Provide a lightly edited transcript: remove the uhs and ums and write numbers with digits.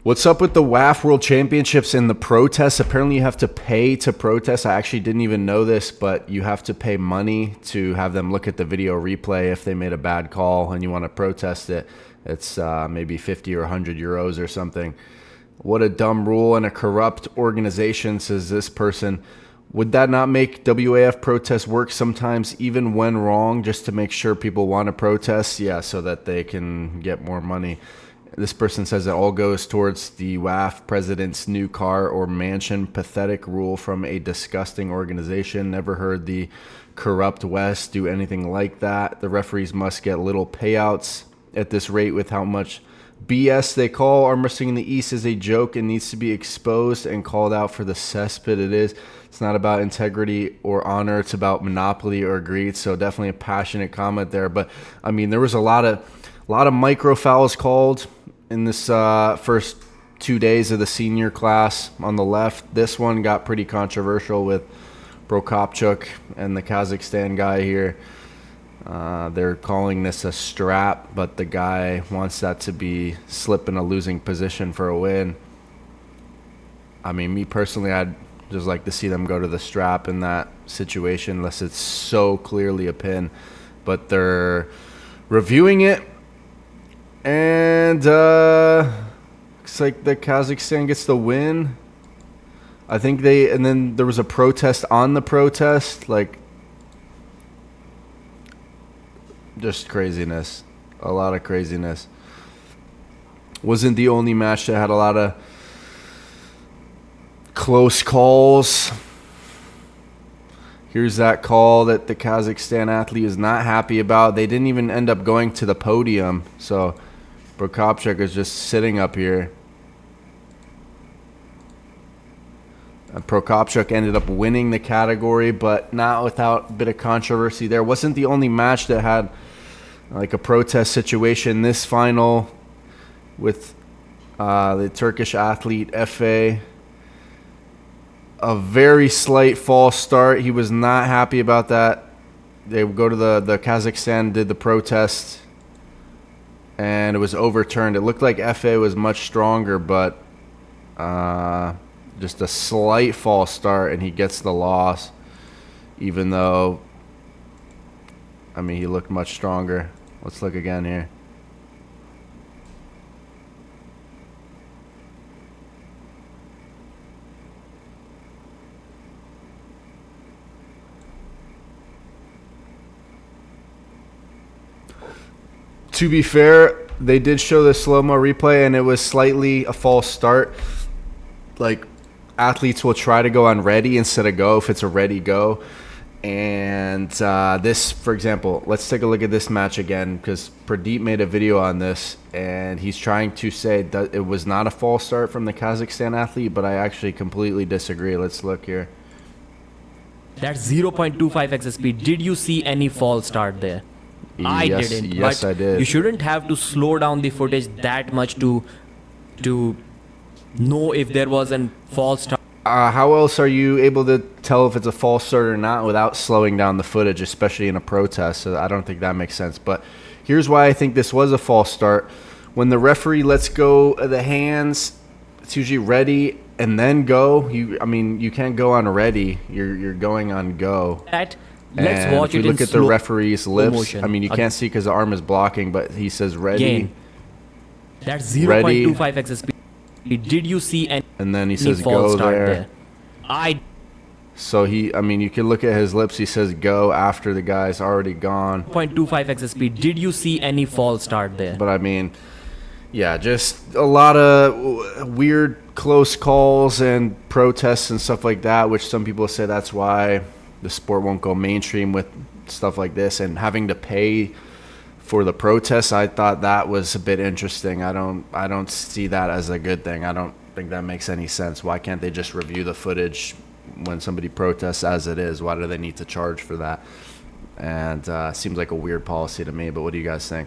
What's up with the WAF World Championships and the protests? Apparently you have to pay to protest. I actually didn't even know this, but you have to pay money to have them look at the video replay if they made a bad call and you want to protest it. It's maybe 50 or 100 euros or something. What a dumb rule and a corrupt organization, says this person. Would that not make WAF protests work sometimes, even when wrong, just to make sure people want to protest? Yeah, so that they can get more money. This person says it all goes towards the WAF president's new car or mansion. Pathetic rule from a disgusting organization. Never heard the corrupt West do anything like that. The referees must get little payouts at this rate with how much BS they call. Arm wrestling in the East is a joke and needs to be exposed and called out for the cesspit it is. It's not about integrity or honor. It's about monopoly or greed. So definitely a passionate comment there. But I mean, there was a lot of micro fouls called in this first 2 days of the senior class on the left. This one got pretty controversial with Prokopchuk and the Kazakhstan guy here. They're calling this a strap, but the guy wants that to be slip in a losing position for a win. I mean, me personally, I'd just like to see them go to the strap in that situation unless it's so clearly a pin. But they're reviewing it. And looks like the Kazakhstan gets the win. I think and then there was a protest on the protest, like just craziness, a lot of craziness. Wasn't the only match that had a lot of close calls. Here's that call that the Kazakhstan athlete is not happy about. They didn't even end up going to the podium, so Prokopchuk is just sitting up here. Prokopchuk ended up winning the category, but not without a bit of controversy there. Wasn't the only match that had like a protest situation. This final with the Turkish athlete Efe, a very slight false start. He was not happy about that. They would go to the Kazakhstan, did the protest, and it was overturned. It looked like Efe was much stronger, but just a slight false start, and he gets the loss, even though, I mean, he looked much stronger. Let's look again here. To be fair, they did show the slow-mo replay, and it was slightly a false start. Like, athletes will try to go on ready instead of go if it's a ready go. And this, for example, let's take a look at this match again, because Pradeep made a video on this, and he's trying to say that it was not a false start from the Kazakhstan athlete, but I actually completely disagree. Let's look here. That's 0.25 XSP. Did you see any false start there? I didn't. Yes, but I did. You shouldn't have to slow down the footage that much to know if there was a false start. How else are you able to tell if it's a false start or not without slowing down the footage, especially in a protest? So I don't think that makes sense. But here's why I think this was a false start. When the referee lets go of the hands, it's usually ready and then go. I mean, you can't go on ready. You're going on go. Let's and watch if you it look in at the referee's lips, motion. I mean, you can't see because the arm is blocking, but he says ready. Again, that's 0.25 XSP. Did you see any and then he says false go start there. So I mean, you can look at his lips. He says go after the guy's already gone. 0.25 XSP. Did you see any false start there? But I mean, yeah, just a lot of weird close calls and protests and stuff like that, which some people say that's why the sport won't go mainstream with stuff like this, and having to pay for the protests. I thought that was a bit interesting. I don't see that as a good thing. I don't think that makes any sense. Why can't they just review the footage when somebody protests as it is? Why do they need to charge for that? And seems like a weird policy to me, but what do you guys think?